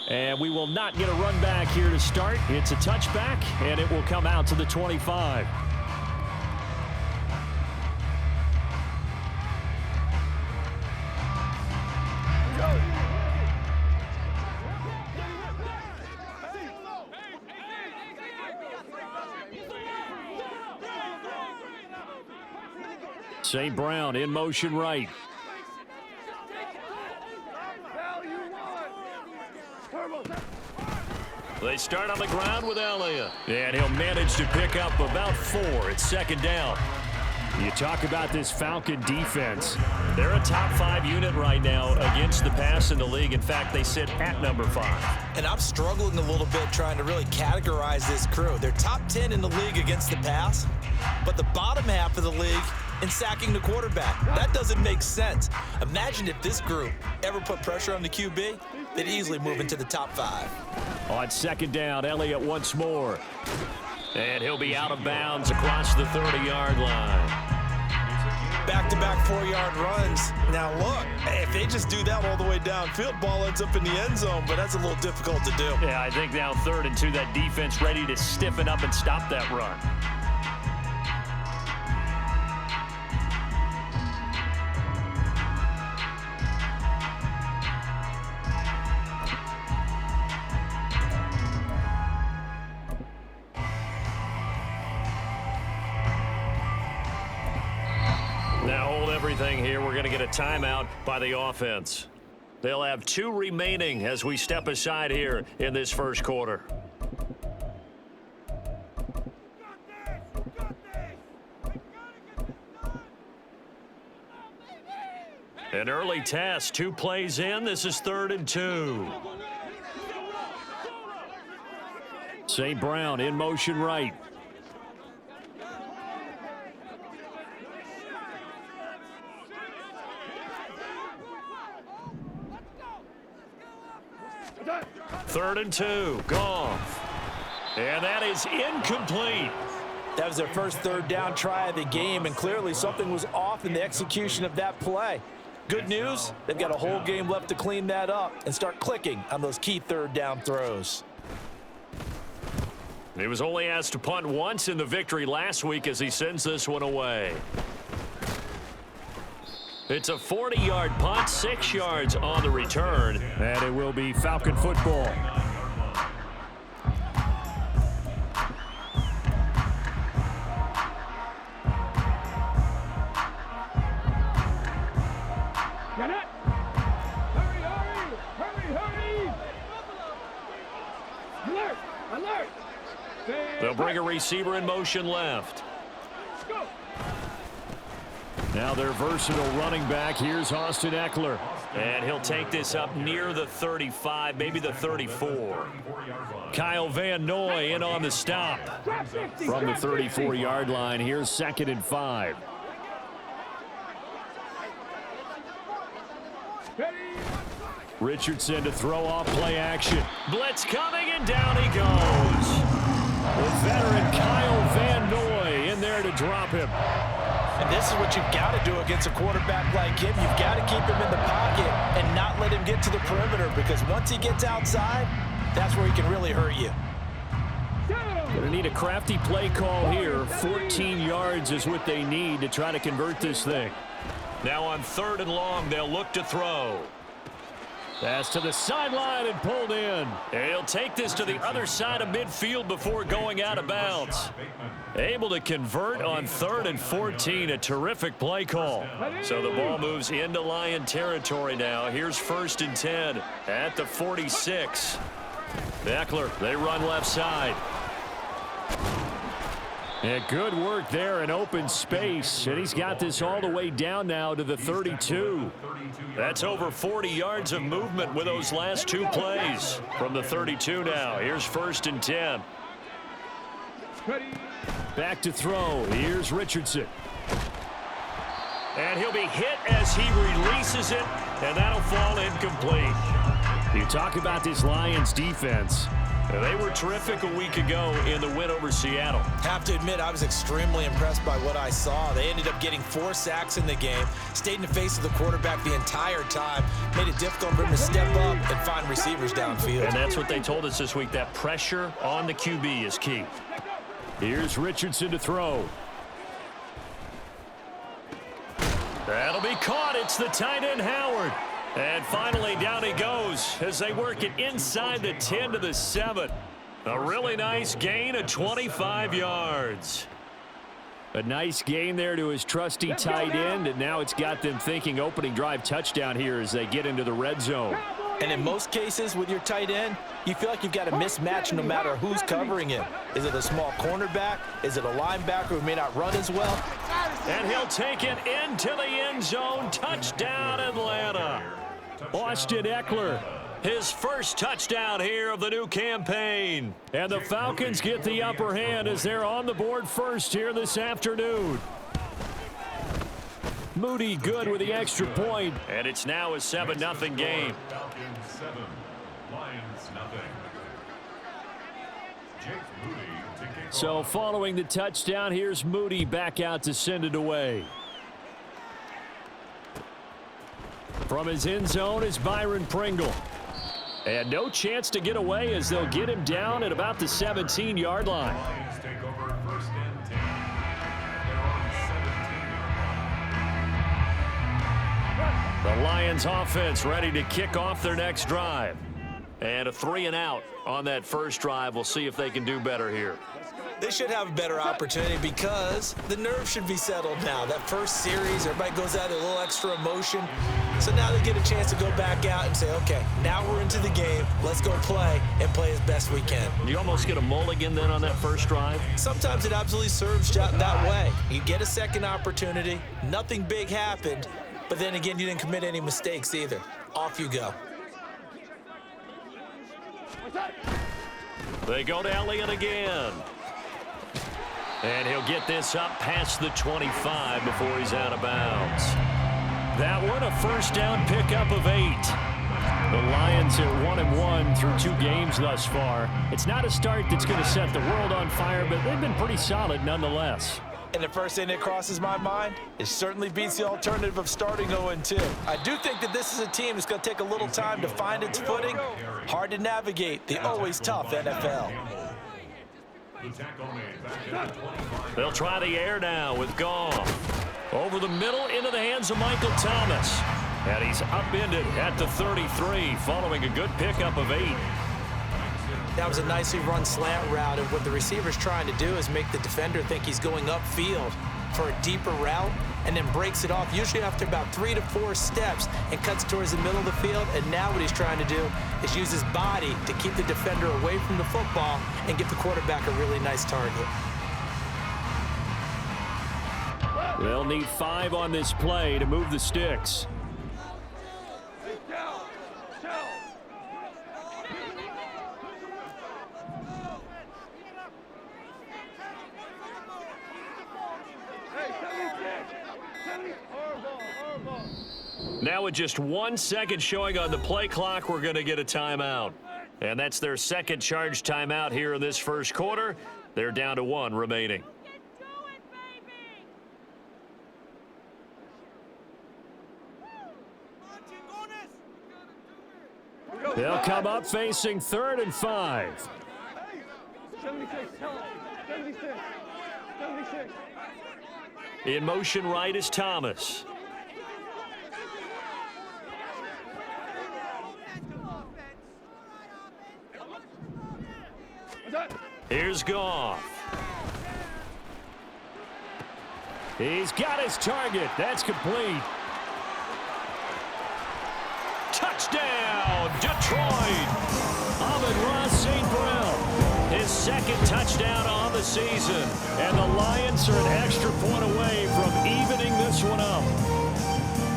And we will not get a run back here to start. It's a touchback, and it will come out to the 25. St. Brown in motion right. They start on the ground with Elliott. And he'll manage to pick up about 4. It's second down. You talk about this Falcon defense. They're a top 5 unit right now against the pass in the league. In fact, they sit at number 5. And I'm struggling a little bit trying to really categorize this crew. They're top 10 in the league against the pass, but the bottom half of the league in sacking the quarterback. That doesn't make sense. Imagine if this group ever put pressure on the QB, they'd easily move into the top 5. On second down, Elliott once more. And he'll be out of bounds across the 30-yard line. Back-to-back 4-yard runs. Now look, if they just do that all the way downfield, ball ends up in the end zone, but that's a little difficult to do. Yeah, I think now 3rd and 2, that defense ready to stiffen up and stop that run. Here, we're going to get a timeout by the offense. They'll have 2 remaining as we step aside here in this first quarter. An early test, 2 plays in. This is 3rd and 2. St. Brown in motion right. Third and 2, Goff. And that is incomplete. That was their first 3rd down try of the game, and clearly something was off in the execution of that play. Good news, they've got a whole game left to clean that up and start clicking on those key 3rd down throws. He was only asked to punt once in the victory last week as he sends this one away. It's a 40-yard punt, 6 yards on the return, and it will be Falcon football. Get it! Hurry, hurry! Hurry, hurry! Alert! Alert! They'll bring a receiver in motion left. Go! Now their versatile running back. Here's Austin Eckler. And he'll take this up near the 35, maybe the 34. Kyle Van Noy in on the stop. From the 34-yard line, here's 2nd and 5. Richardson to throw off play action. Blitz coming, and down he goes. The veteran Kyle Van Noy in there to drop him. And this is what you've got to do against a quarterback like him. You've got to keep him in the pocket and not let him get to the perimeter, because once he gets outside, that's where he can really hurt you. Going to need a crafty play call here. 14 yards is what they need to try to convert this thing. Now on 3rd and long, they'll look to throw. Pass to the sideline and pulled in. And he'll take this to the other side of midfield before going out of bounds. Able to convert on 3rd and 14. A terrific play call. So the ball moves into Lion territory now. Here's 1st and 10 at the 46. Eckler, they run left side. Yeah, good work there in open space, and he's got this all the way down now to the 32. That's over 40 yards of movement with those last 2 plays. From the 32 now, here's 1st and 10. Back to throw, here's Richardson. And he'll be hit as he releases it, and that'll fall incomplete. You talk about this Lions defense. They were terrific a week ago in the win over Seattle. Have to admit, I was extremely impressed by what I saw. They ended up getting 4 sacks in the game, stayed in the face of the quarterback the entire time, made it difficult for him to step up and find receivers downfield. And that's what they told us this week, that pressure on the QB is key. Here's Richardson to throw. That'll be caught. It's the tight end, Howard. And finally, down he goes as they work it inside the 10 to the 7. A really nice gain of 25 yards. A nice gain there to his trusty tight end, and now it's got them thinking opening drive touchdown here as they get into the red zone. And in most cases with your tight end, you feel like you've got a mismatch no matter who's covering him. Is it a small cornerback? Is it a linebacker who may not run as well? And he'll take it into the end zone. Touchdown, Atlanta. Austin Eckler, his first touchdown here of the new campaign. And the Falcons get the upper hand as they're on the board first here this afternoon. Moody good with the extra point, and it's now a 7-0 game. Falcons 7, Lions nothing. Jake Moody to kick So off. following the touchdown, here's Moody back out to send it away. From his end zone is Byron Pringle. And no chance to get away as they'll get him down at about the 17-yard line. Lions take over first and 10. They're on 17-yard line. The Lions offense ready to kick off their next drive. And a 3-and-out on that first drive. We'll see if they can do better here. They should have a better opportunity because the nerves should be settled now. That first series, everybody goes out with a little extra emotion. So now they get a chance to go back out and say, okay, now we're into the game. Let's go play and play as best we can. You almost get a mulligan then on that first drive. Sometimes it absolutely serves that way. You get a second opportunity. Nothing big happened. But then again, you didn't commit any mistakes either. Off you go. They go to Elliott again. And he'll get this up past the 25 before he's out of bounds. That one, a first down pickup of 8. The Lions are 1-1 through 2 games thus far. It's not a start that's going to set the world on fire, but they've been pretty solid nonetheless. And the first thing that crosses my mind, it certainly beats the alternative of starting 0-2. I do think that this is a team that's going to take a little time to find its footing. Hard to navigate the always tough NFL. The tackle made back at the 25. They'll try the air now with Goff. Over the middle into the hands of Michael Thomas. And he's upended at the 33 following a good pickup of 8. That was a nicely run slant route, and what the receiver's trying to do is make the defender think he's going upfield for a deeper route and then breaks it off, usually after about 3 to 4 steps, and cuts towards the middle of the field. And now what he's trying to do is use his body to keep the defender away from the football and give the quarterback a really nice target. They'll need 5 on this play to move the sticks. Now with just 1 second showing on the play clock, we're going to get a timeout. And that's their second charge timeout here in this first quarter. They're down to 1 remaining. They'll come up facing 3rd and 5. 76, 76, 76. In motion right is Thomas. Here's Goff. He's got his target. That's complete. Touchdown, Detroit. Amon-Ra St. Brown. His second touchdown on the season. And the Lions are an extra point away from evening this one up.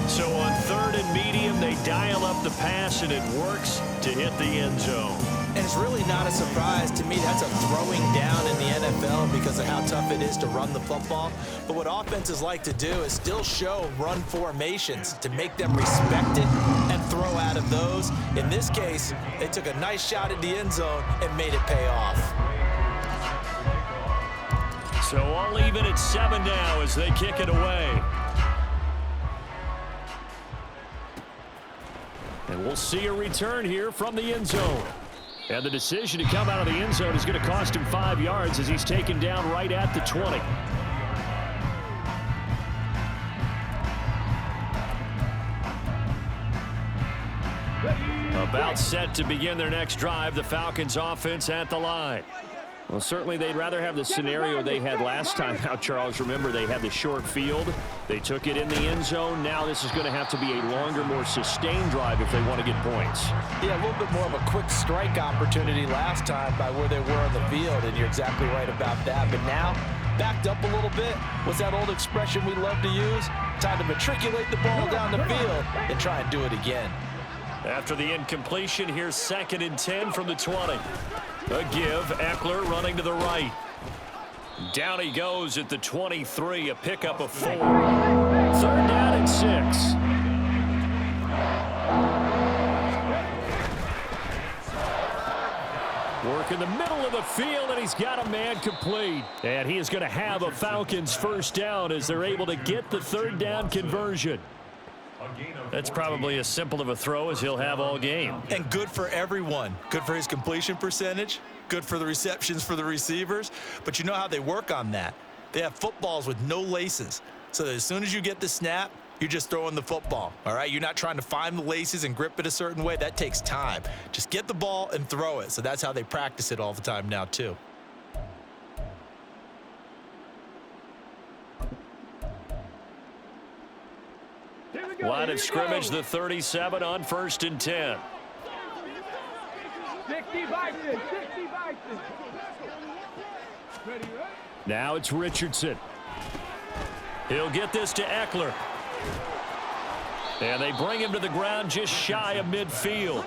So on 3rd and medium, they dial up the pass, and it works to hit the end zone. And it's really not a surprise to me. That's a throwing down in the NFL because of how tough it is to run the football. But what offenses like to do is still show run formations to make them respect it and throw glad of those. In this case, they took a nice shot at the end zone and made it pay off. So all even at 7 now as they kick it away. And we'll see a return here from the end zone. And the decision to come out of the end zone is going to cost him 5 yards as he's taken down right at the 20. About set to begin their next drive, the Falcons offense at the line. Well, certainly they'd rather have the scenario they had last time out, Charles. Remember, they had the short field. They took it in the end zone. Now this is going to have to be a longer, more sustained drive if they want to get points. Yeah, a little bit more of a quick strike opportunity last time by where they were on the field, and you're exactly right about that. But now, backed up a little bit. What's that old expression we love to use? Time to matriculate the ball down the field and try and do it again. After the incompletion, here's 2nd and 10 from the 20. A give, Eckler running to the right. Down he goes at the 23, a pickup of 4. 3rd down and 6. Work in the middle of the field, and he's got a man complete. And he is going to have a Falcons 1st down as they're able to get the 3rd down conversion. That's probably as simple of a throw as he'll have all game. And good for everyone. Good for his completion percentage. Good for the receptions for the receivers. But you know how they work on that. They have footballs with no laces. So that as soon as you get the snap, you're just throwing the football. All right? You're not trying to find the laces and grip it a certain way. That takes time. Just get the ball and throw it. So that's how they practice it all the time now, too. Line of scrimmage, the 37 on 1st and 10. 60 Vikings, 60 Vikings. Now it's Richardson. He'll get this to Eckler. And they bring him to the ground just shy of midfield.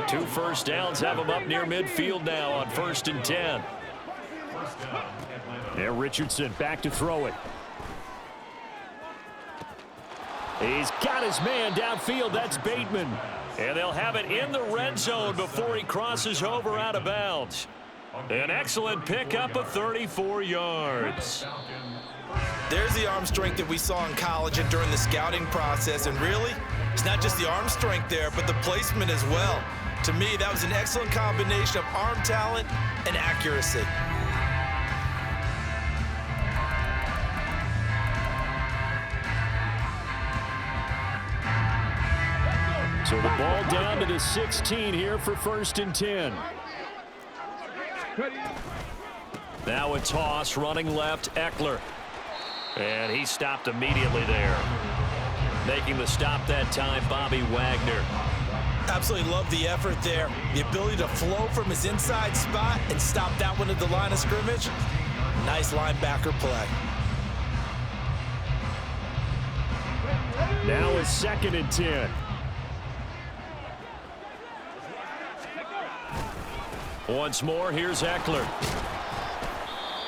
2 first downs have him up near midfield now on 1st and 10. There, Richardson back to throw it. He's got his man downfield. That's Bateman. And they'll have it in the red zone before he crosses over out of bounds. An excellent pickup of 34 yards. There's the arm strength that we saw in college and during the scouting process. And really, it's not just the arm strength there, but the placement as well. To me, that was an excellent combination of arm talent and accuracy. So the ball down to the 16 here for 1st and 10. Now a toss, running left, Eckler. And he stopped immediately there. Making the stop that time, Bobby Wagner. Absolutely love the effort there. The ability to flow from his inside spot and stop that one at the line of scrimmage. Nice linebacker play. Now it's 2nd and 10. Once more, here's Eckler.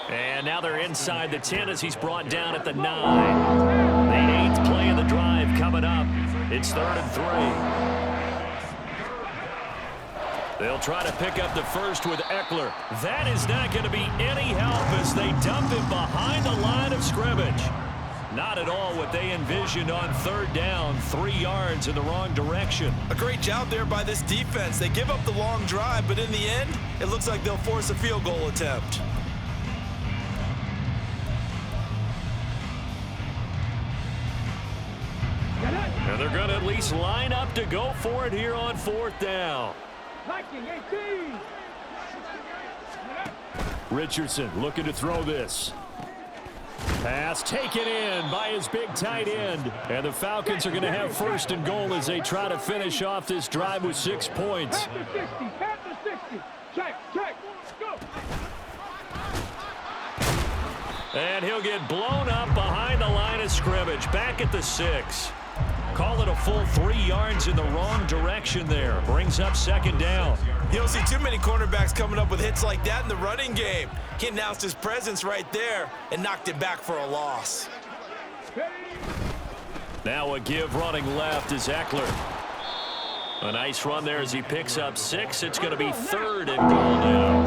And now they're inside the 10 as he's brought down at the 9. The 8th play of the drive coming up. It's 3rd and 3. They'll try to pick up the first with Eckler. That is not going to be any help as they dump him behind the line of scrimmage. Not at all what they envisioned on 3rd down, 3 yards in the wrong direction. A great job there by this defense. They give up the long drive, but in the end, it looks like they'll force a field goal attempt. And they're going to at least line up to go for it here on 4th down. Viking 18. Richardson looking to throw this. Pass taken in by his big tight end. And the Falcons are going to have 1st and goal as they try to finish off this drive with 6 points. Past the 60, past the 60. Check, go. And he'll get blown up behind the line of scrimmage. Back at the 6. Call it a full 3 yards in the wrong direction there. Brings up 2nd down. You don't see too many cornerbacks coming up with hits like that in the running game. He announced his presence right there and knocked it back for a loss. Now a give running left is Eckler. A nice run there as he picks up 6. It's going to be 3rd and goal now.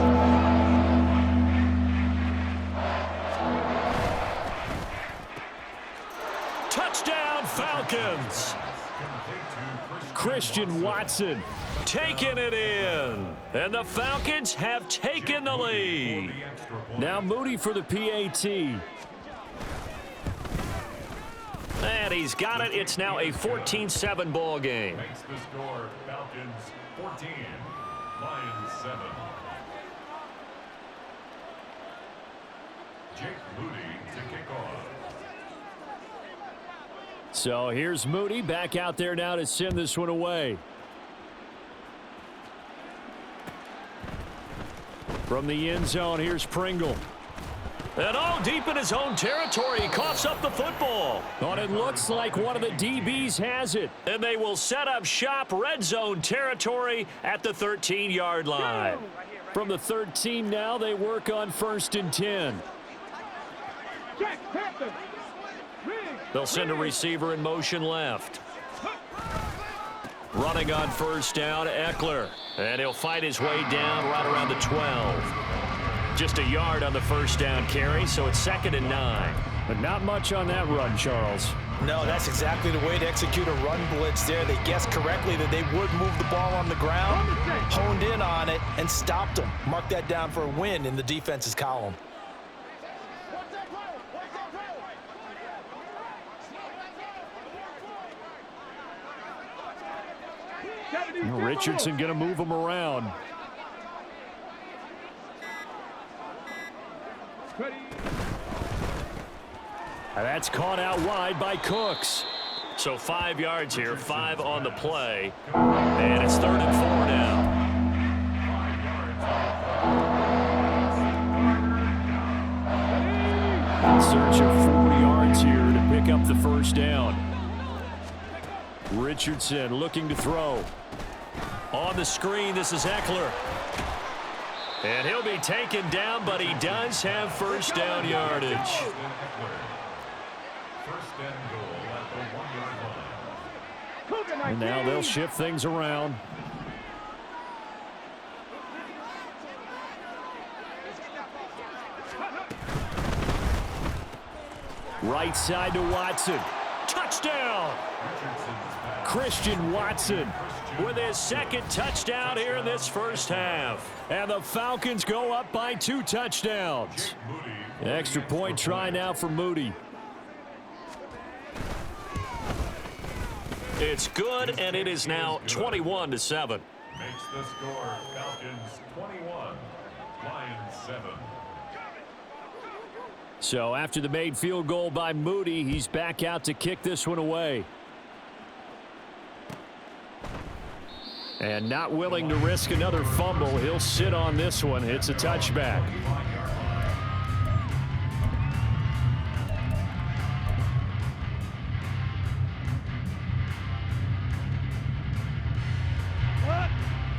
Touchdown, Falcons. Christian Watson taking it in. And the Falcons have taken the lead. Now Moody for the PAT. And he's got it. It's now a 14-7 ball game. Makes the score Falcons 14, Lions 7. Jake Moody to kick off. So here's Moody back out there now to send this one away. From the end zone, here's Pringle. And all deep in his own territory, he coughs up the football. But it looks like one of the DBs has it. And they will set up shop, red zone territory at the 13-yard line. From the 13 now, they work on 1st and 10. They'll send a receiver in motion left. Running on 1st down, Eckler. And he'll fight his way down right around the 12. Just a yard on the 1st down carry, so it's 2nd and 9. But not much on that run, Charles. No, that's exactly the way to execute a run blitz there. They guessed correctly that they would move the ball on the ground, honed in on it, and stopped them. Mark that down for a win in the defense's column. Richardson going to move him around. And that's caught out wide by Cooks. So 5 yards here, 5 on the play. And it's 3rd and 4 now. In search of 4 yards here to pick up the 1st down. Richardson looking to throw. On the screen, this is Eckler. And he'll be taken down, but he does have 1st down yardage. First and goal at the 1-yard line. And now they'll shift things around. Right side to Watson. Touchdown! Christian Watson with his 2nd touchdown here in this 1st half. And the Falcons go up by 2 touchdowns. Extra point try now for Moody. It's good, and it is now 21-7. Makes the score Falcons 21, Lions 7. So after the made field goal by Moody, he's back out to kick this one away. And not willing to risk another fumble, he'll sit on this one. It's a touchback.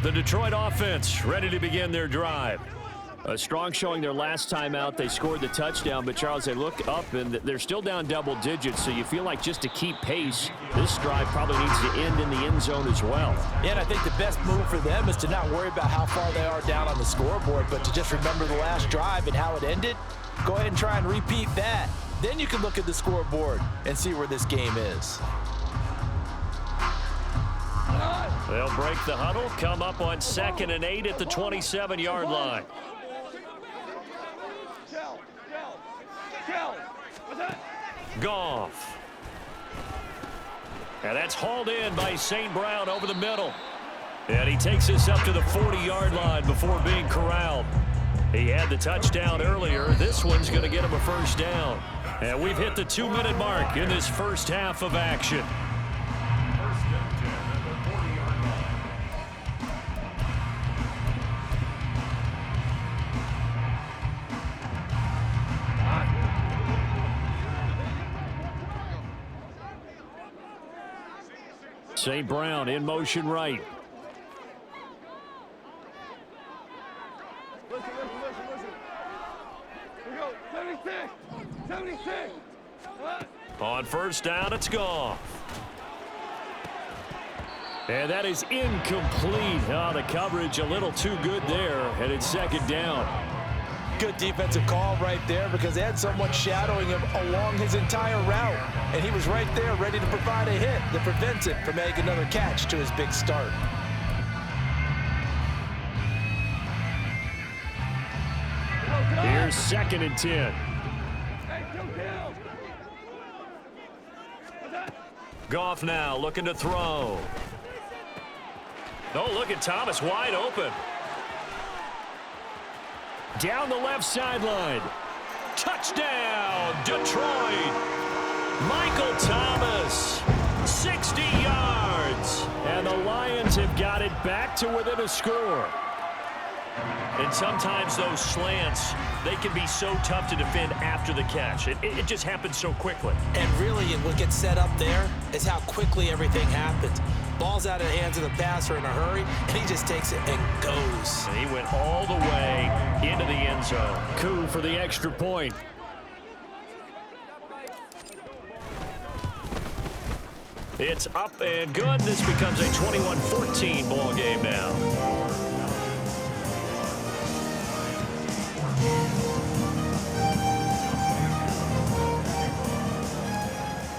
The Detroit offense ready to begin their drive. A strong showing their last time out. They scored the touchdown, but Charles, they look up and they're still down double digits, so you feel like just to keep pace, this drive probably needs to end in the end zone as well. Yeah, and I think the best move for them is to not worry about how far they are down on the scoreboard, but to just remember the last drive and how it ended. Go ahead and try and repeat that. Then you can look at the scoreboard and see where this game is. They'll break the huddle, come up on 2nd and 8 at the 27-yard line. Goff. And that's hauled in by St. Brown over the middle. And he takes this up to the 40-yard line before being corralled. He had the touchdown earlier. This one's going to get him a 1st down. And we've hit the 2-minute mark in this 1st half of action. First and 10 at the 40-yard line. St. Brown in motion right. Listen. Here we go. 76. On 1st down, it's Goff. And that is incomplete. Oh, the coverage a little too good there, and it's second down. Good defensive call right there because they had someone shadowing him along his entire route. And he was right there ready to provide a hit that prevents him from making another catch to his big start. Here's 2nd and 10. Goff now looking to throw. Oh, look at Thomas wide open. Down the left sideline. Touchdown, Detroit. Michael Thomas, 60 yards. And the Lions have got it back to within a score. And sometimes those slants, they can be so tough to defend after the catch. It just happens so quickly. And really, what gets set up there is how quickly everything happens. Ball's out of the hands of the passer in a hurry, and he just takes it and goes. And he went all the way into the end zone. Coup for the extra point. It's up and good. This becomes a 21-14 ball game now.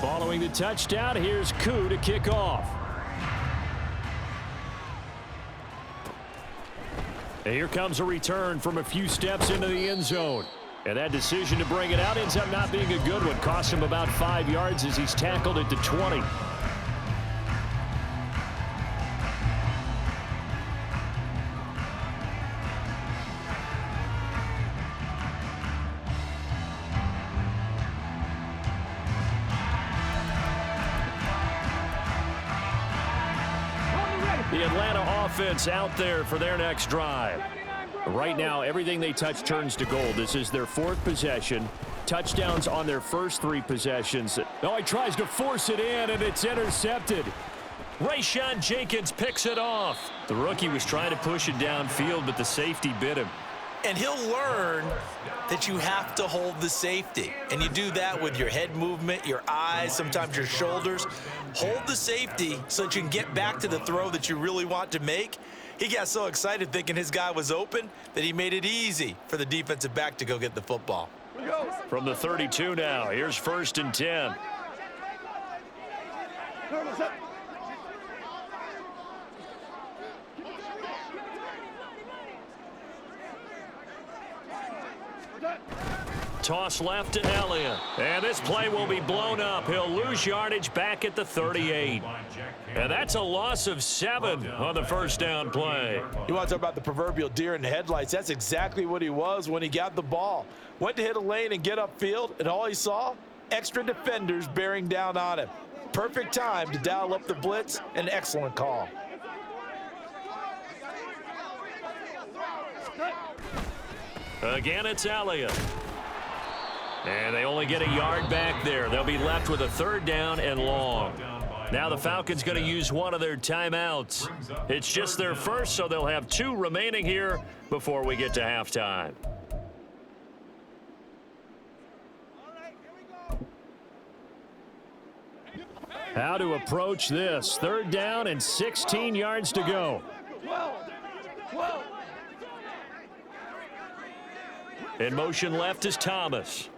Following the touchdown, here's Koo to kick off. And here comes a return from a few steps into the end zone. And that decision to bring it out ends up not being a good one. Cost him about 5 yards as he's tackled at the 20. The Atlanta offense out there for their next drive. Right now, everything they touch turns to gold. This is their 4th possession. Touchdowns on their first 3 possessions. Oh, he tries to force it in, and it's intercepted. Rayshawn Jenkins picks it off. The rookie was trying to push it downfield, but the safety bit him. And he'll learn that you have to hold the safety. And you do that with your head movement, your eyes, sometimes your shoulders. Hold the safety so that you can get back to the throw that you really want to make. He got so excited thinking his guy was open that he made it easy for the defensive back to go get the football. From the 32 now, here's 1st and 10. Toss left to Elliott. And this play will be blown up. He'll lose yardage back at the 38. And that's a loss of 7 on the first down play. You want to talk about the proverbial deer in the headlights? That's exactly what he was when he got the ball. Went to hit a lane and get upfield, and all he saw? Extra defenders bearing down on him. Perfect time to dial up the blitz. An excellent call. Again, it's Elliott. And they only get a yard back there. They'll be left with a 3rd down and long. Now the Falcons going to use one of their timeouts. It's just their first, so they'll have 2 remaining here before we get to halftime. How to approach this. 3rd down and 16 yards to go. 12. In motion left is Thomas.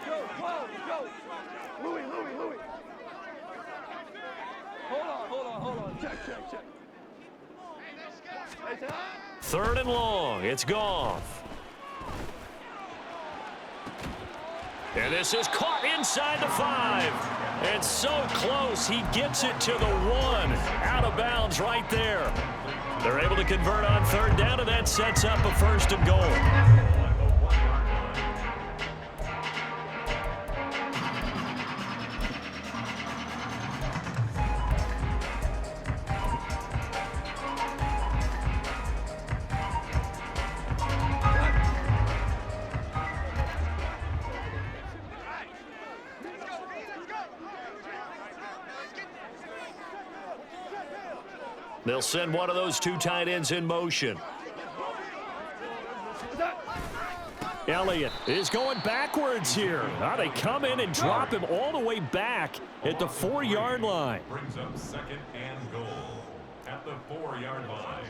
Go. Louis. Hold on. Check. 3rd and long. It's Goff. And this is caught inside the 5. And so close, he gets it to the 1. Out of bounds right there. They're able to convert on 3rd down, and that sets up a 1st and goal. They'll send one of those 2 tight ends in motion. Elliott is going backwards here. Now they come in and drop him all the way back at the 4-yard line. Brings up 2nd and goal at the 4-yard line.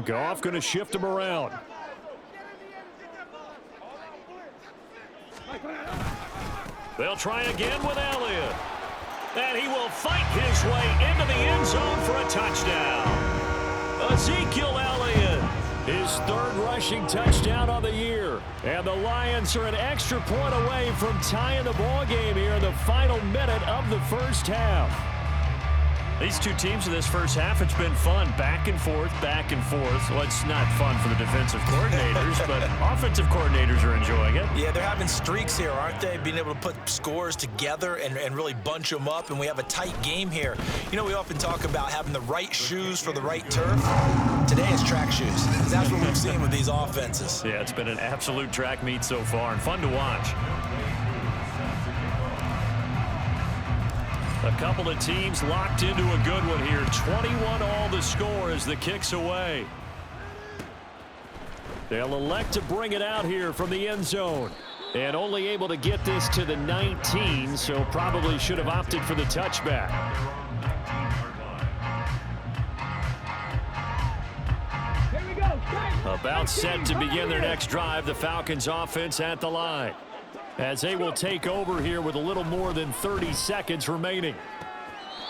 Goff going to shift him around. They'll try again with Elliott. And he will fight his way into the end zone for a touchdown. Ezekiel Elliott, his 3rd rushing touchdown of the year. And the Lions are an extra point away from tying the ball game here in the final minute of the first half. These two teams in this first half, it's been fun. Back and forth, back and forth. Well, it's not fun for the defensive coordinators, but offensive coordinators are enjoying it. Yeah, they're having streaks here, aren't they? Being able to put scores together and really bunch them up, and we have a tight game here. You know, we often talk about having the right shoes for the right turf. Today is track shoes. That's what we've seen with these offenses. Yeah, it's been an absolute track meet so far and fun to watch. A couple of teams locked into a good one here. 21-all the score as the kick's away. They'll elect to bring it out here from the end zone. And only able to get this to the 19, so probably should have opted for the touchback. Here we go. About set to begin their next drive, the Falcons offense at the line, as they will take over here with a little more than 30 seconds remaining.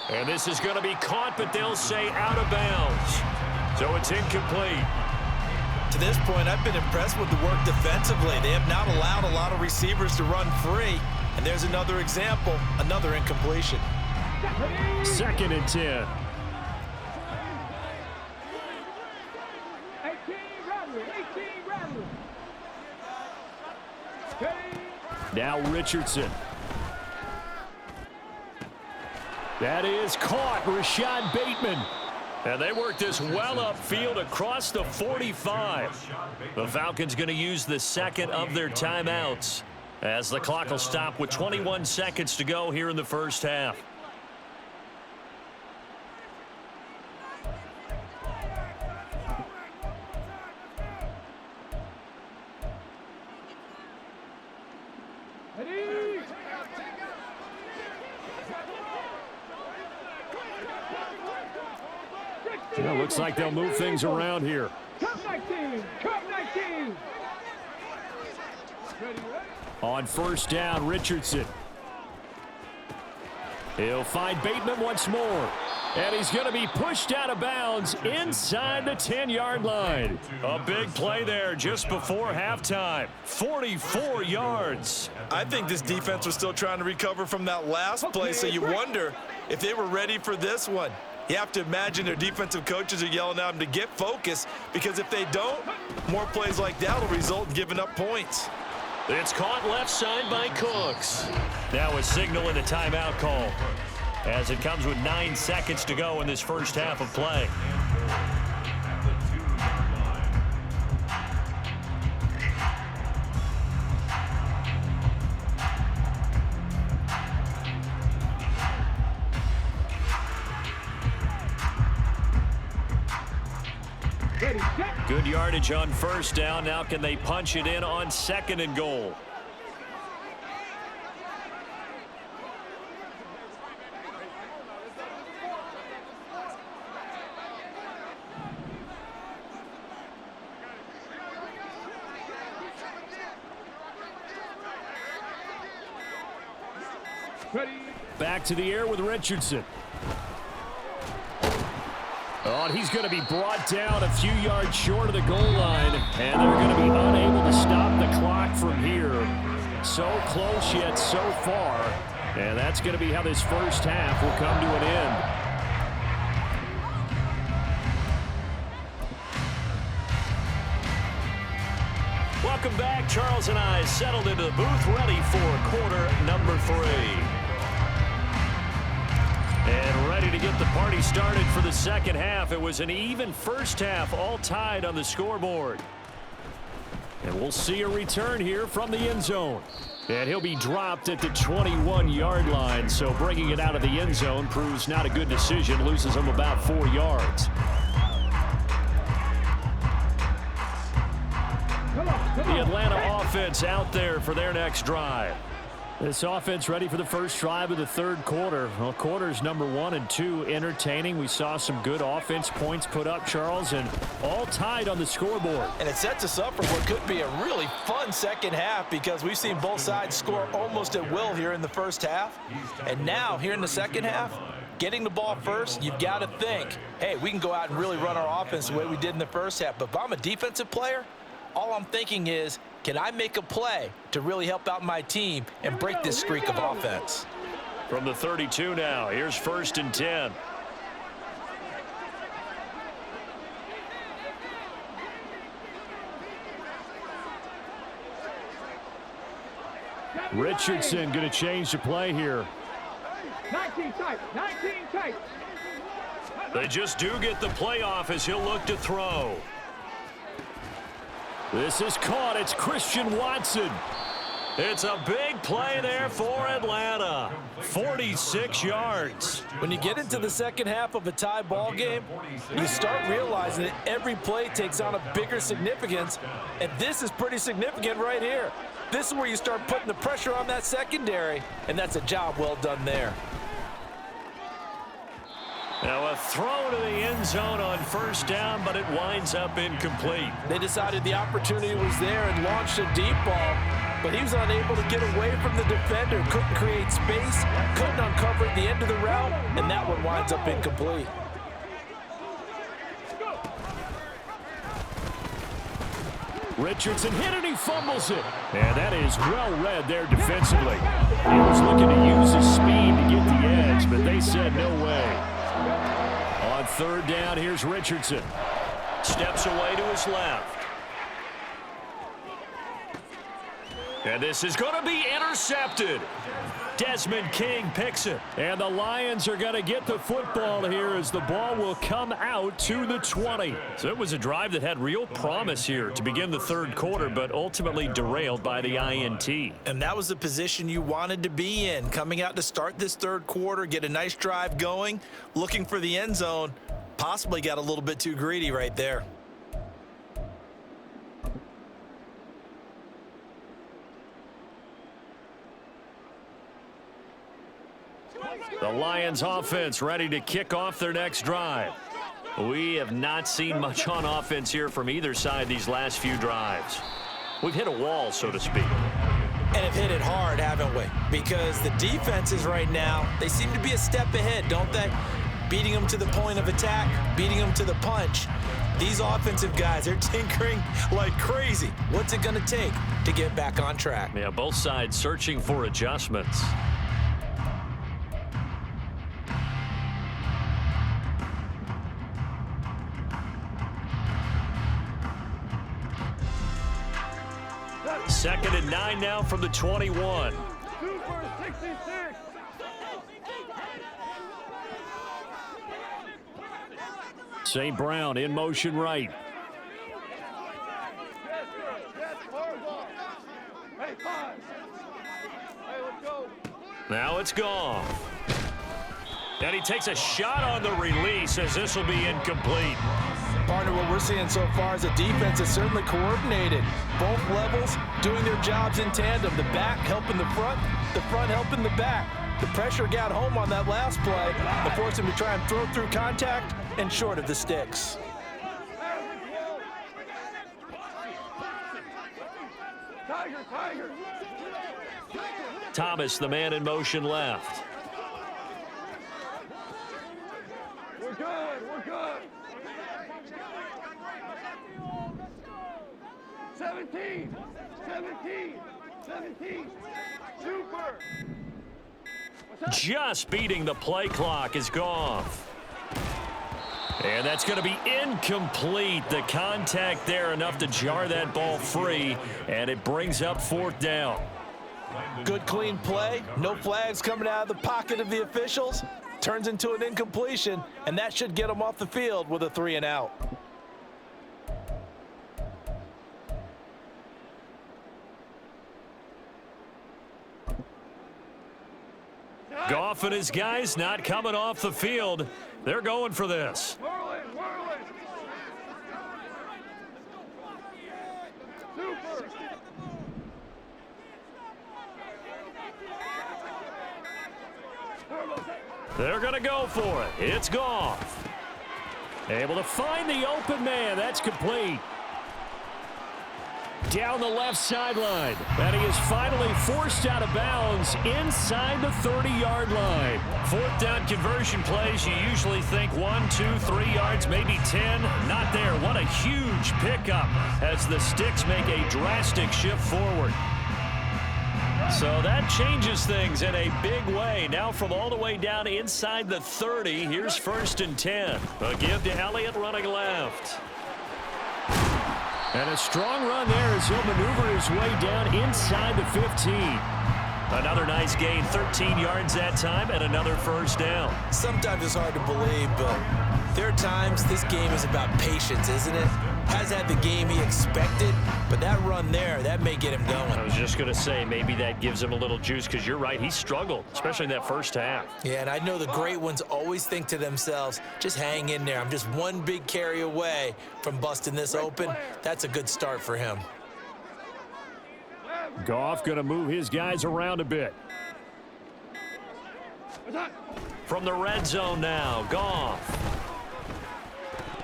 And this is going to be caught, but they'll say out of bounds. So it's incomplete. To this point, I've been impressed with the work defensively. They have not allowed a lot of receivers to run free. And there's another example, another incompletion. 2nd and 10. 18 Rattler. Now Richardson. That is caught. Rashad Bateman. And they work this well upfield across the 45. The Falcons going to use the 2nd of their timeouts as the clock will stop with 21 seconds to go here in the first half. Yeah, looks like they'll move things around here. Come 19. On 1st down, Richardson. He'll find Bateman once more. And he's going to be pushed out of bounds inside the 10-yard line. A big play there just before halftime. 44 yards. I think this defense was still trying to recover from that last play, so you wonder if they were ready for this one. You have to imagine their defensive coaches are yelling at them to get focused, because if they don't, more plays like that will result in giving up points. It's caught left side by Cooks. Now a signal and a timeout call, as it comes with 9 seconds to go in this first half of play. Good yardage on 1st down. Now can they punch it in on 2nd and goal? Back to the air with Richardson. Oh, and he's going to be brought down a few yards short of the goal line, and they're going to be unable to stop the clock from here. So close yet so far, and that's going to be how this first half will come to an end. Welcome back. Charles and I settled into the booth, ready for quarter number 3. And ready to get the party started for the second half. It was an even first half, all tied on the scoreboard. And we'll see a return here from the end zone. And he'll be dropped at the 21-yard line, so bringing it out of the end zone proves not a good decision, loses him about 4 yards. The Atlanta offense out there for their next drive. This offense ready for the first drive of the third quarter. Well, quarters number 1 and 2 entertaining. We saw some good offense points put up, Charles, and all tied on the scoreboard. And it sets us up for what could be a really fun second half because we've seen both sides score almost at will here in the first half. And now, here in the second half, getting the ball first, you've got to think, hey, we can go out and really run our offense the way we did in the first half. But if I'm a defensive player, all I'm thinking is, can I make a play to really help out my team and break this streak of offense? From the 32 now, here's 1st and 10. Richardson going to change the play here. 19 tight, 19 tight. They just do get the play off as he'll look to throw. This is caught. It's Christian Watson. It's a big play there for Atlanta. 46 yards. When you get into the second half of a tie ball game, you start realizing that every play takes on a bigger significance, and this is pretty significant right here. This is where you start putting the pressure on that secondary, and that's a job well done there. Now a throw to the end zone on 1st down, but it winds up incomplete. They decided the opportunity was there and launched a deep ball, but he was unable to get away from the defender, couldn't create space, couldn't uncover at the end of the route, and that one winds up incomplete. Richardson hit it, he fumbles it. And that is well read there defensively. He was looking to use his speed to get the edge, but they said no way. On 3rd down, here's Richardson. Steps away to his left. And this is going to be intercepted. Desmond King picks it. And the Lions are going to get the football here as the ball will come out to the 20. So it was a drive that had real promise here to begin the third quarter, but ultimately derailed by the INT. And that was the position you wanted to be in, coming out to start this third quarter, get a nice drive going, looking for the end zone. Possibly got a little bit too greedy right there. The Lions offense ready to kick off their next drive. We have not seen much on offense here from either side these last few drives. We've hit a wall, so to speak. And have hit it hard, haven't we? Because the defenses right now, they seem to be a step ahead, don't they? Beating them to the point of attack, beating them to the punch. These offensive guys are tinkering like crazy. What's it going to take to get back on track? Yeah, both sides searching for adjustments. Second and 9 now from the 21. Super 66. St. Brown in motion right. Hey, 5. Hey, let's go. Now it's gone. And he takes a shot on the release as this will be incomplete. Partner, what we're seeing so far is a defense that's certainly coordinated. Both levels doing their jobs in tandem. The back helping the front helping the back. The pressure got home on that last play and forced him to try and throw through contact and short of the sticks. Tiger, Tiger. Thomas, the man in motion left. We're good, we're good. 17, 17, 17. Super. Just beating the play clock is gone. And that's going to be incomplete. The contact there enough to jar that ball free, and it brings up 4th down. Good clean play, no flags coming out of the pocket of the officials. Turns into an incompletion, and that should get them off the field with a 3 and out. Goff and his guys not coming off the field. They're going for this. Whirling, whirling. Super. They're going to go for it. It's Goff. Able to find the open man. That's complete. Down the left sideline. And he is finally forced out of bounds inside the 30-yard line. Fourth down conversion plays, you usually think 1, 2, 3 yards, maybe 10. Not there. What a huge pickup as the Sticks make a drastic shift forward. So that changes things in a big way. Now from all the way down inside the 30, here's 1st and 10. A give to Elliott running left. And a strong run there as he'll maneuver his way down inside the 15. Another nice gain, 13 yards that time, and another first down. Sometimes it's hard to believe, but there are times this game is about patience, isn't it? Has had the game he expected, but that run there, that may get him going. I was just going to say, maybe that gives him a little juice, because you're right, he struggled, especially in that first half. Yeah, and I know the great ones always think to themselves, just hang in there. I'm just one big carry away from busting this open. That's a good start for him. Goff going to move his guys around a bit. From the red zone now, Goff.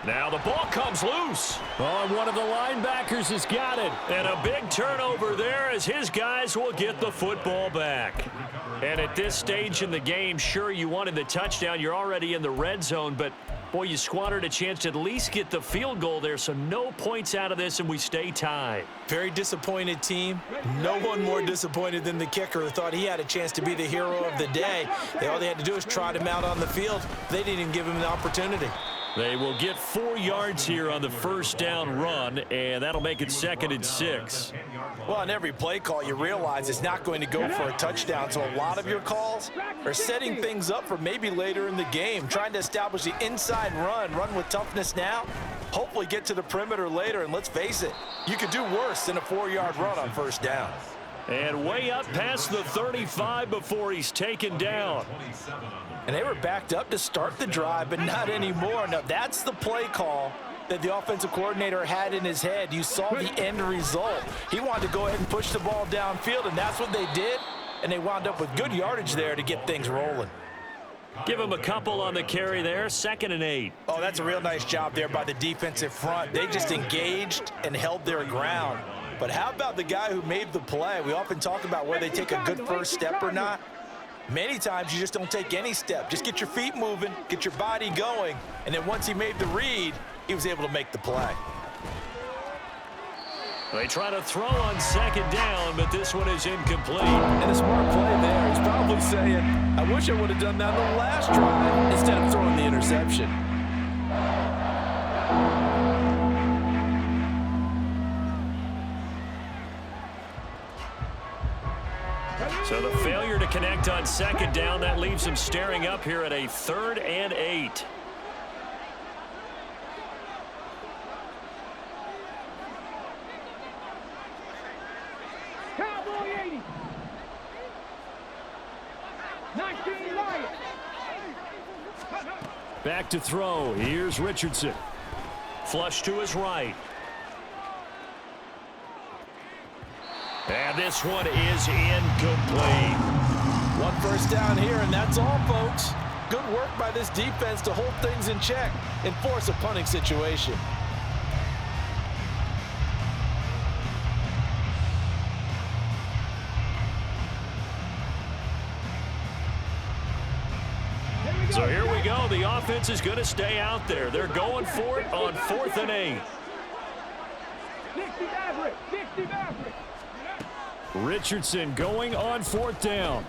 Now the ball comes loose. Oh, and one of the linebackers has got it. And a big turnover there as his guys will get the football back. And at this stage in the game, sure, you wanted the touchdown. You're already in the red zone, but boy, you squandered a chance to at least get the field goal there, so no points out of this, and we stay tied. Very disappointed team. No one more disappointed than the kicker who thought he had a chance to be the hero of the day. All they had to do was trot him out on the field. They didn't even give him the opportunity. They will get 4 yards here on the first down run, and that'll make it 2nd and 6. Well, on every play call, you realize it's not going to go for a touchdown, so a lot of your calls are setting things up for maybe later in the game, trying to establish the inside run with toughness now, hopefully get to the perimeter later, and let's face it, you could do worse than a 4-yard run on first down. And way up past the 35 before he's taken down. And they were backed up to start the drive, but not anymore. Now, that's the play call that the offensive coordinator had in his head. You saw the end result. He wanted to go ahead and push the ball downfield, and that's what they did. And they wound up with good yardage there to get things rolling. Give him a couple on the carry there, 2nd and 8. Oh, that's a real nice job there by the defensive front. They just engaged and held their ground. But how about the guy who made the play? We often talk about whether they take a good first step or not. Many times you just don't take any step. Just get your feet moving, get your body going, and then once he made the read, he was able to make the play. They try to throw on 2nd down, but this one is incomplete. And a smart play there. He's probably saying, I wish I would have done that on the last drive instead of throwing the interception. So the failure to connect on 2nd down, that leaves him staring up here at a 3rd and 8. Cowboy 80. 19 Lions. Back to throw. Here's Richardson. Flush to his right. And this one is incomplete. One first down here, and that's all, folks. Good work by this defense to hold things in check and force a punting situation. So here we go. The offense is going to stay out there. They're going for it on 4th and 8. 60 Maverick. 60 Maverick. Richardson going on 4th down.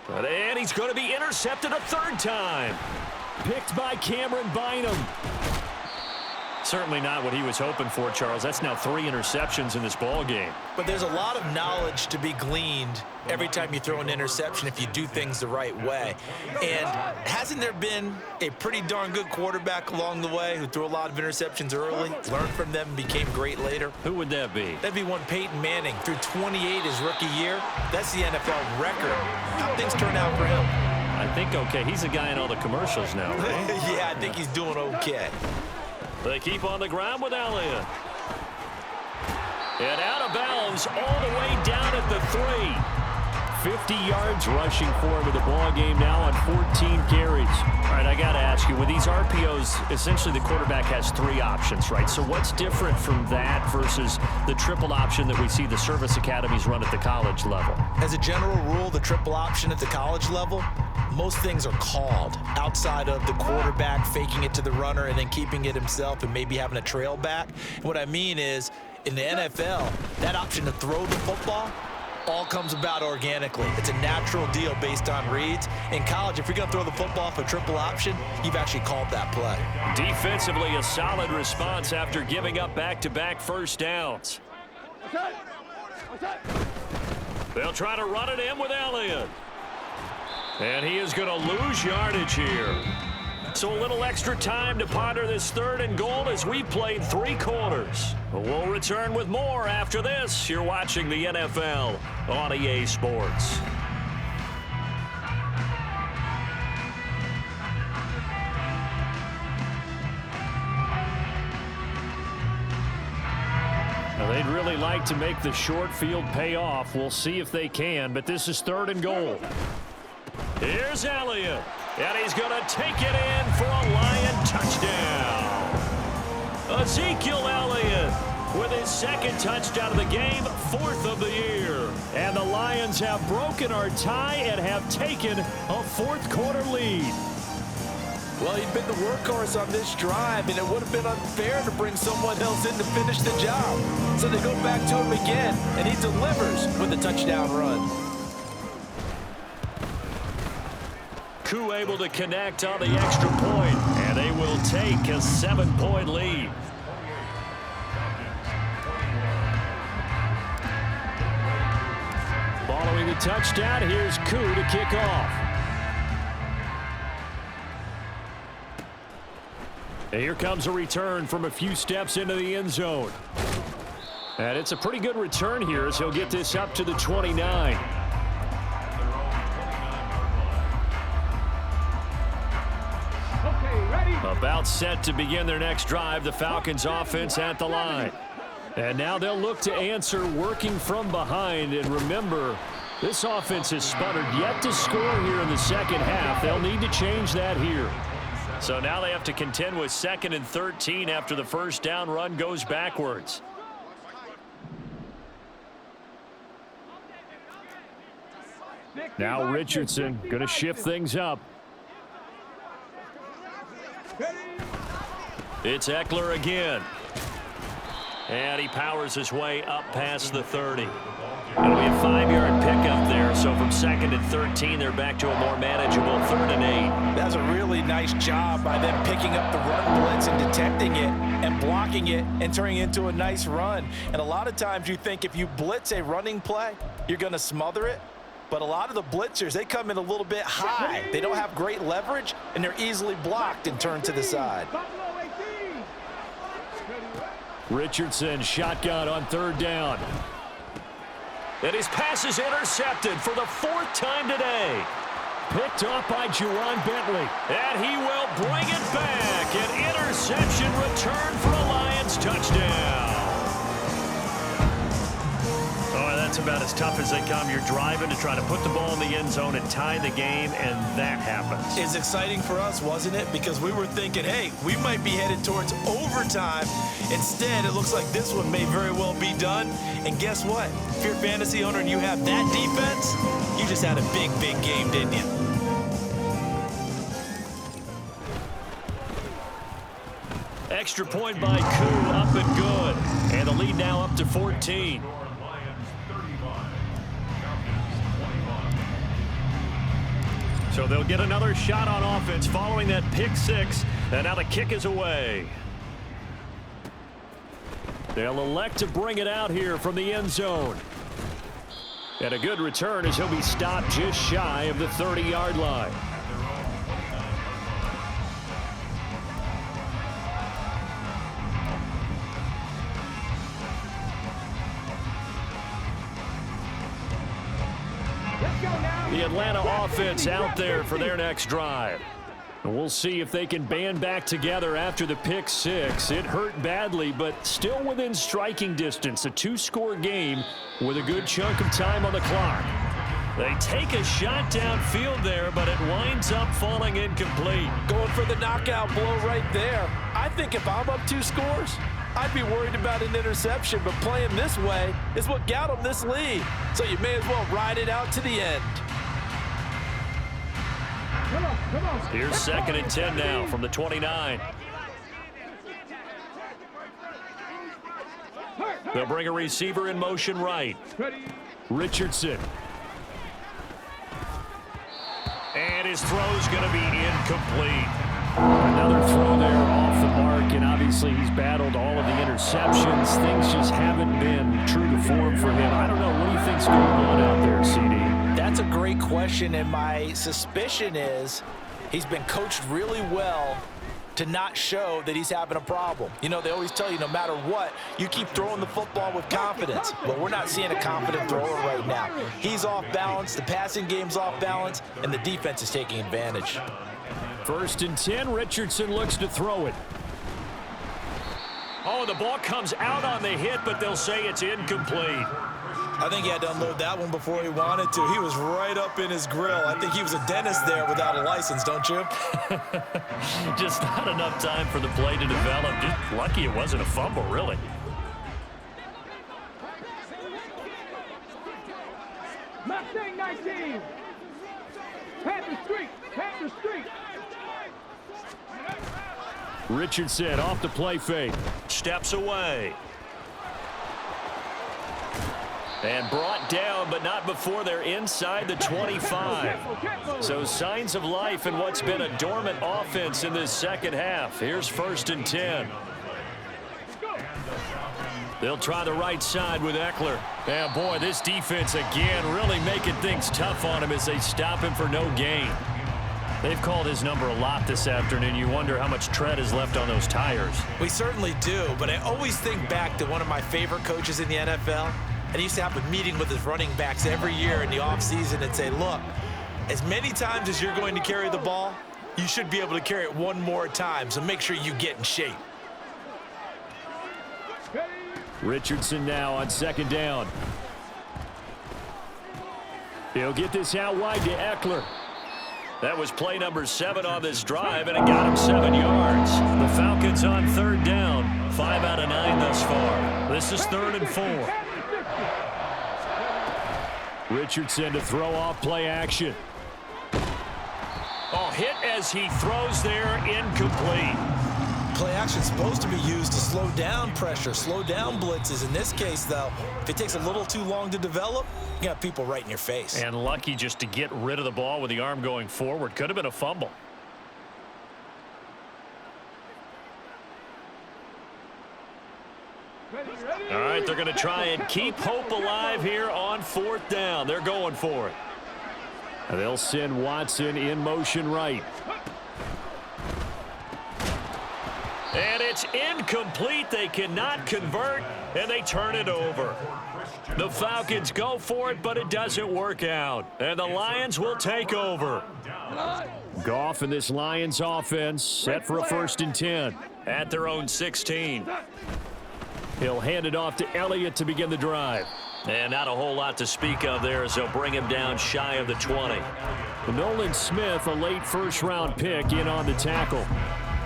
And he's going to be intercepted a 3rd time. Picked by Cameron Bynum. Certainly not what he was hoping for, Charles. That's now 3 interceptions in this ball game. But there's a lot of knowledge to be gleaned every time you throw an interception if you do things the right way. And hasn't there been a pretty darn good quarterback along the way who threw a lot of interceptions early, learned from them, and became great later? Who would that be? That'd be one Peyton Manning, threw 28 his rookie year. That's the NFL record. How things turn out for him? I think okay. He's the guy in all the commercials now, right? Yeah, I think he's doing okay. They keep on the ground with Elliott. And out of bounds all the way down at the 3. 50 yards rushing for him in the ball game now on 14 carries. All right, I got to ask you, with these RPOs, essentially the quarterback has 3 options, right? So what's different from that versus the triple option that we see the service academies run at the college level? As a general rule, the triple option at the college level, most things are called outside of the quarterback faking it to the runner and then keeping it himself and maybe having a trail back. And what I mean is, in the NFL, that option to throw the football all comes about organically. It's a natural deal based on reads. In college, if you're going to throw the football off a triple option, you've actually called that play. Defensively, a solid response after giving up back-to-back first downs. They'll try to run it in with Elliott. And he is going to lose yardage here. So a little extra time to ponder this 3rd and goal as we played 3 quarters. We'll return with more after this. You're watching the NFL on EA Sports. Now, they'd really like to make the short field pay off. We'll see if they can, but this is 3rd and goal. Here's Elliott. And he's going to take it in for a Lion touchdown. Ezekiel Elliott with his 2nd touchdown of the game, 4th of the year. And the Lions have broken our tie and have taken a 4th quarter lead. Well, he'd been the workhorse on this drive, and it would have been unfair to bring someone else in to finish the job. So they go back to him again, and he delivers with a touchdown run. Koo able to connect on the extra point, and they will take a 7-point lead. Following the touchdown, here's Koo to kick off. And here comes a return from a few steps into the end zone. And it's a pretty good return here as he'll get this up to the 29. About set to begin their next drive, the Falcons offense at the line. And now they'll look to answer working from behind. And remember, this offense has sputtered yet to score here in the second half. They'll need to change that here. So now they have to contend with 2nd and 13 after the first down run goes backwards. Now Richardson going to shift things up. It's Eckler again. And he powers his way up past the 30. It'll be a 5-yard pickup there. So from 2nd and 13, they're back to a more manageable 3rd and 8. That's a really nice job by them picking up the run blitz and detecting it and blocking it and turning it into a nice run. And a lot of times you think if you blitz a running play, you're going to smother it. But a lot of the blitzers, they come in a little bit high. They don't have great leverage, and they're easily blocked and turned to the side. Richardson shotgun on 3rd down. And his pass is intercepted for the 4th time today. Picked off by Juwan Bentley. And he will bring it back. An interception return for a Lions touchdown. Oh, that's about as tough as they come. You're driving to try to put the ball in the end zone and tie the game, and that happens. It's exciting for us, wasn't it? Because we were thinking, hey, we might be headed towards overtime. Instead, it looks like this one may very well be done. And guess what? If you're a fantasy owner and you have that defense, you just had a big, big game, didn't you? Extra point by Koo, up and good. And the lead now up to 14. So they'll get another shot on offense following that pick 6. And now the kick is away. They'll elect to bring it out here from the end zone. And a good return as he'll be stopped just shy of the 30-yard line. The Atlanta offense out there for their next drive. And we'll see if they can band back together after the pick 6. It hurt badly, but still within striking distance. A 2-score game with a good chunk of time on the clock. They take a shot downfield there, but it winds up falling incomplete. Going for the knockout blow right there. I think if I'm up 2 scores, I'd be worried about an interception, but playing this way is what got them this lead. So you may as well ride it out to the end. Come on. Here's 2nd and 10 now from the 29. They'll bring a receiver in motion right. Richardson. And his throw's going to be incomplete. Another throw there off the mark, and obviously he's battled all of the interceptions. Things just haven't been true to form for him. I don't know. What do you think's going on out there, CD? That's a great question, and my suspicion is he's been coached really well to not show that he's having a problem. You know, they always tell you no matter what, you keep throwing the football with confidence. But we're not seeing a confident thrower right now. He's off balance, the passing game's off balance, and the defense is taking advantage. 1st and 10, Richardson looks to throw it. Oh, the ball comes out on the hit, but they'll say it's incomplete. I think he had to unload that one before he wanted to. He was right up in his grill. I think he was a dentist there without a license, don't you? Just not enough time for the play to develop. Just lucky it wasn't a fumble, really. Mustang 19. Panther Street. Richardson off the play fake. Steps away. And brought down, but not before they're inside the 25. So signs of life in what's been a dormant offense in this second half. Here's 1st and 10. They'll try the right side with Eckler. And boy, this defense again really making things tough on him as they stop him for no gain. They've called his number a lot this afternoon. You wonder how much tread is left on those tires. We certainly do, but I always think back to one of my favorite coaches in the NFL. And he used to have a meeting with his running backs every year in the offseason and say, look, as many times as you're going to carry the ball, you should be able to carry it one more time, so make sure you get in shape. Richardson now on 2nd down. He'll get this out wide to Eckler. That was play number 7 on this drive, and it got him 7 yards. The Falcons on 3rd down, 5 out of 9 thus far. This is 3rd and 4. Richardson to throw off play action. Oh, hit as he throws there, incomplete. Play action's supposed to be used to slow down pressure, slow down blitzes. In this case, though, if it takes a little too long to develop, you got people right in your face. And lucky just to get rid of the ball with the arm going forward. Could have been a fumble. All right, they're going to try and keep hope alive here on 4th down. They're going for it. They'll send Watson in motion right. And it's incomplete. They cannot convert, and they turn it over. The Falcons go for it, but it doesn't work out. And the Lions will take over. Goff and this Lions offense set for a 1st and 10 at their own 16. He'll hand it off to Elliott to begin the drive. And not a whole lot to speak of there as they'll bring him down shy of the 20. Nolan Smith, a late 1st-round pick, in on the tackle.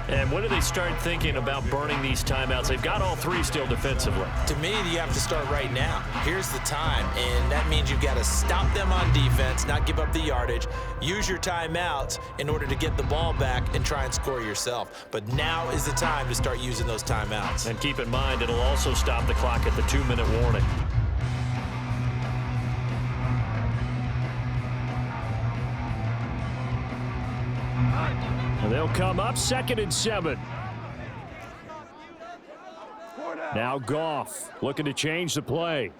And when do they start thinking about burning these timeouts? They've got all 3 still defensively. To me, you have to start right now. Here's the time, and that means you've got to stop them on defense, not give up the yardage, use your timeouts in order to get the ball back and try and score yourself. But now is the time to start using those timeouts. And keep in mind, it'll also stop the clock at the 2-minute warning. And they'll come up 2nd and 7. Now Goff looking to change the play.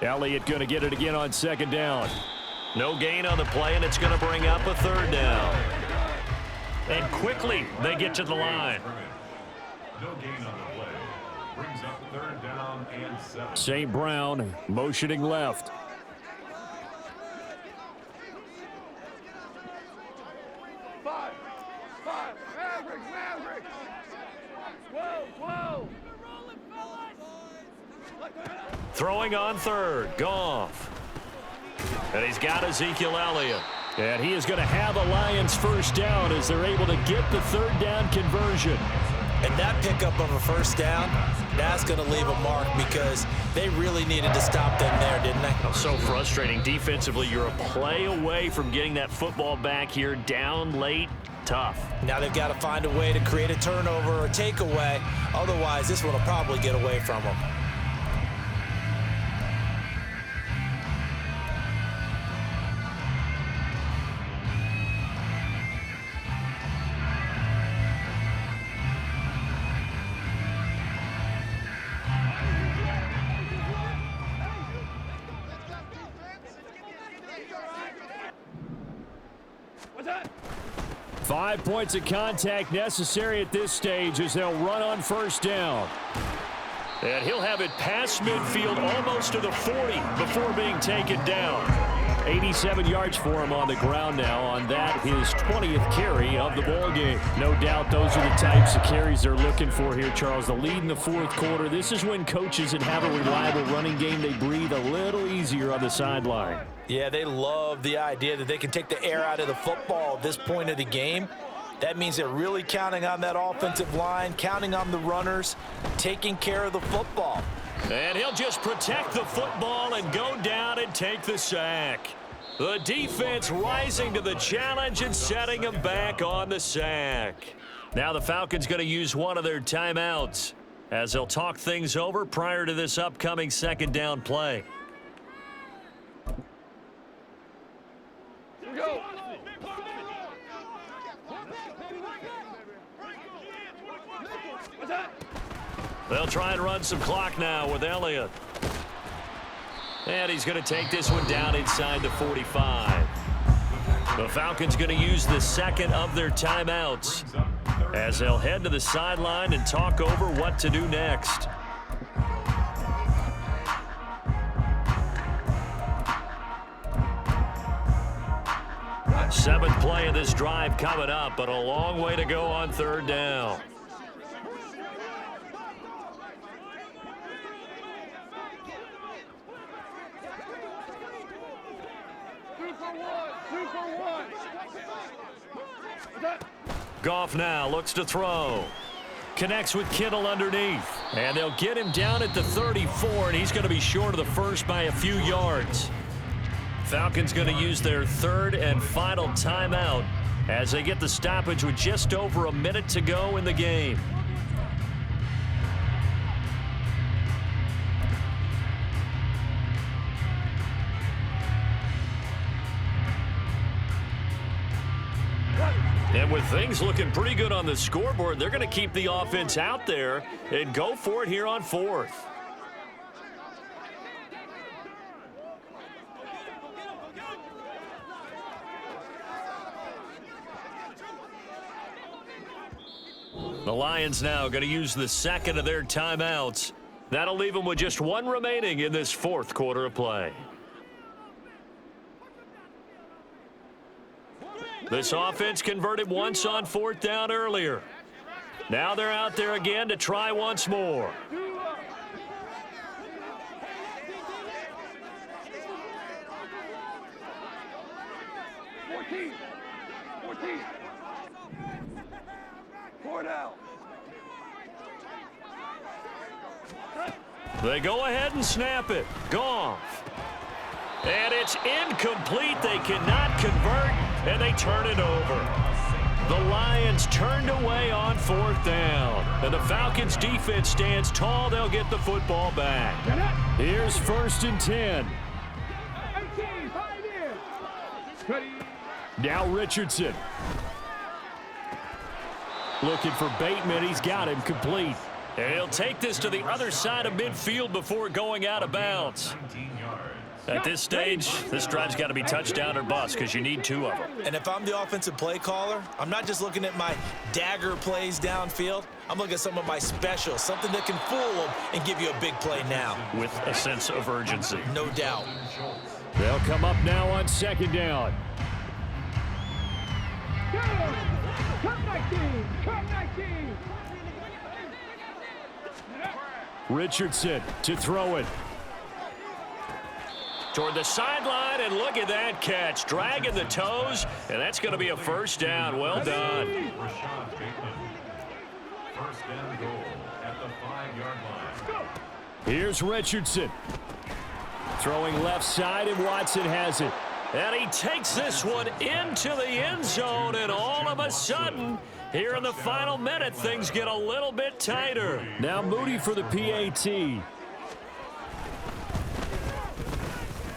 Elliott going to get it again on 2nd down. No gain on the play, and it's going to bring up a 3rd down. And quickly they get to the line. No gain on the play. Brings up 3rd down and 7. St. Brown motioning left. Five. Maverick. Whoa. Throwing on third, Goff. And he's got Ezekiel Elliott. And he is going to have a Lions first down as they're able to get the third down conversion. And that pickup of a first down, that's going to leave a mark because they really needed to stop them there, didn't they? So frustrating. Defensively, you're a play away from getting that football back here. Down late, tough. Now they've got to find a way to create a turnover or takeaway. Otherwise, this one will probably get away from them. What's that? 5 points of contact necessary at this stage as they'll run on first down. And he'll have it past midfield almost to the 40 before being taken down. 87 yards for him on the ground now on that, his 20th carry of the ball game. No doubt those are the types of carries they're looking for here, Charles. The lead in the fourth quarter. This is when coaches that have a reliable running game, they breathe a little easier on the sideline. Yeah, they love the idea that they can take the air out of the football at this point of the game. That means they're really counting on that offensive line, counting on the runners, taking care of the football. And he'll just protect the football and go down and take the sack. The defense rising to the challenge and setting him back on the sack. Now the Falcons going to use one of their timeouts as they'll talk things over prior to this upcoming second down play. Here we go. What's that? They'll try and run some clock now with Elliott. And he's going to take this one down inside the 45. The Falcons going to use the second of their timeouts as they'll head to the sideline and talk over what to do next. Seventh play of this drive coming up, but a long way to go on third down. Goff now looks to throw. Connects with Kittle underneath. And they'll get him down at the 34, and he's going to be short of the first by a few yards. Falcons going to use their third and final timeout as they get the stoppage with just over a minute to go in the game. And with things looking pretty good on the scoreboard, they're going to keep the offense out there and go for it here on fourth. The Lions now going to use the second of their timeouts. That'll leave them with just one remaining in this fourth quarter of play. This offense converted once on fourth down earlier. Now they're out there again to try once more. They go ahead and snap it. Goff. And it's incomplete. They cannot convert, and they turn it over. The Lions turned away on fourth down. And the Falcons' defense stands tall. They'll get the football back. Here's 1st and 10. Now Richardson. Looking for Bateman. He's got him complete. And he'll take this to the other side of midfield before going out of bounds. At this stage, this drive's got to be touchdown or bust because you need two of them. And if I'm the offensive play caller, I'm not just looking at my dagger plays downfield. I'm looking at some of my specials, something that can fool them and give you a big play now. With a sense of urgency. No doubt. They'll come up now on second down. Come 19! Come 19! Richardson to throw it. Toward the sideline, and look at that catch. Dragging the toes, and that's going to be a first down. Well done. Rashad Bateman. First down goal at the 5-yard line. Here's Richardson. Throwing left side, and Watson has it. And he takes this one into the end zone, and all of a sudden, here in the final minute, things get a little bit tighter. Now Moody for the PAT.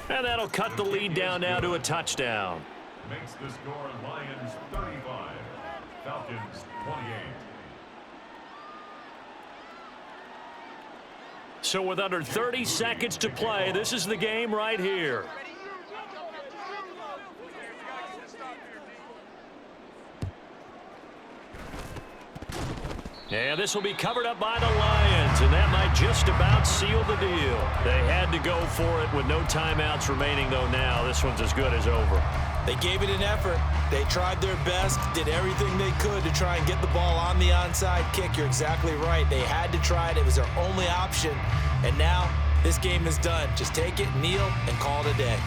And that'll cut the lead down now to a touchdown. Makes the score Lions 35, Falcons 28. So with under 30 seconds to play, this is the game right here. And this will be covered up by the Lions, and that might just about seal the deal. They had to go for it with no timeouts remaining, though now this one's as good as over. They gave it an effort. They tried their best, did everything they could to try and get the ball on the onside kick. You're exactly right. They had to try it. It was their only option. And now this game is done. Just take it, kneel, and call it a day.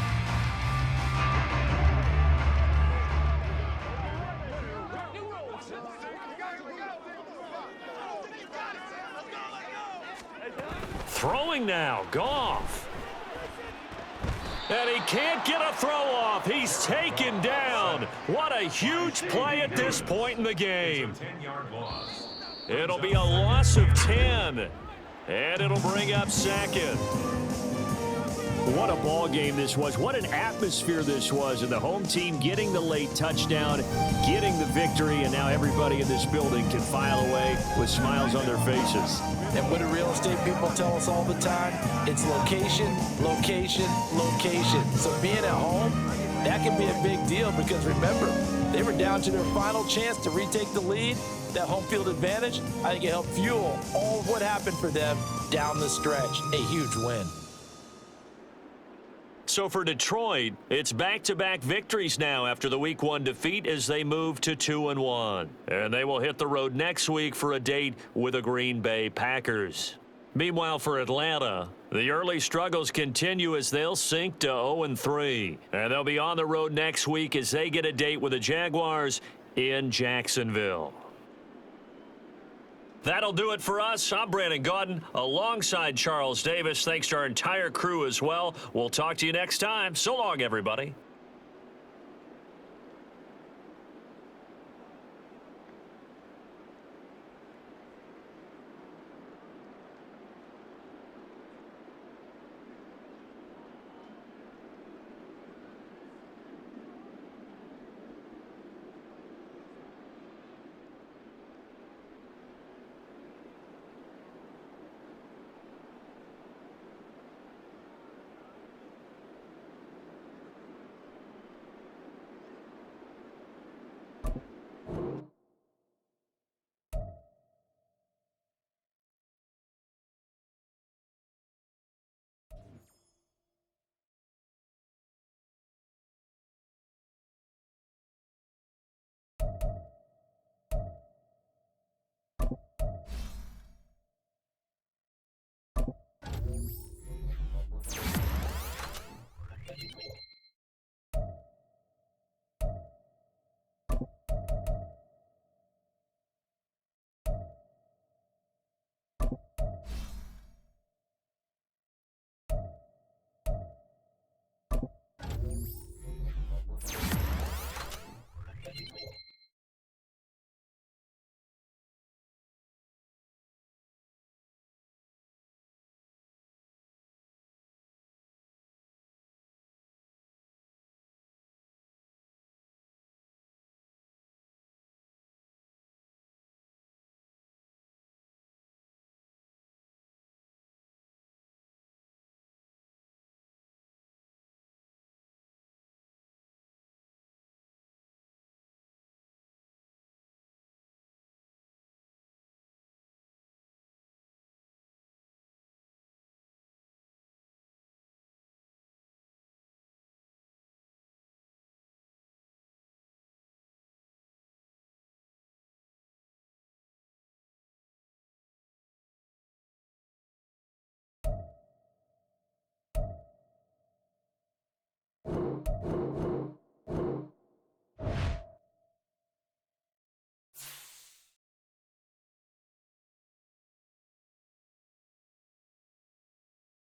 Throwing now, Goff. And he can't get a throw off. He's taken down. What a huge play at this point in the game. 10-yard loss. It'll be a loss of 10. And it'll bring up second. What a ball game this was. What an atmosphere this was. And the home team getting the late touchdown, getting the victory, and now everybody in this building can file away with smiles on their faces. And what do real estate people tell us all the time? It's location, location, location. So being at home, that can be a big deal because remember, they were down to their final chance to retake the lead. That home field advantage, I think it helped fuel all of what happened for them down the stretch. A huge win. So for Detroit, it's back-to-back victories now after the Week 1 defeat as they move to 2-1. And they will hit the road next week for a date with the Green Bay Packers. Meanwhile, for Atlanta, the early struggles continue as they'll sink to 0-3. And they'll be on the road next week as they get a date with the Jaguars in Jacksonville. That'll do it for us. I'm Brandon Gaudin alongside Charles Davis. Thanks to our entire crew as well. We'll talk to you next time. So long, everybody.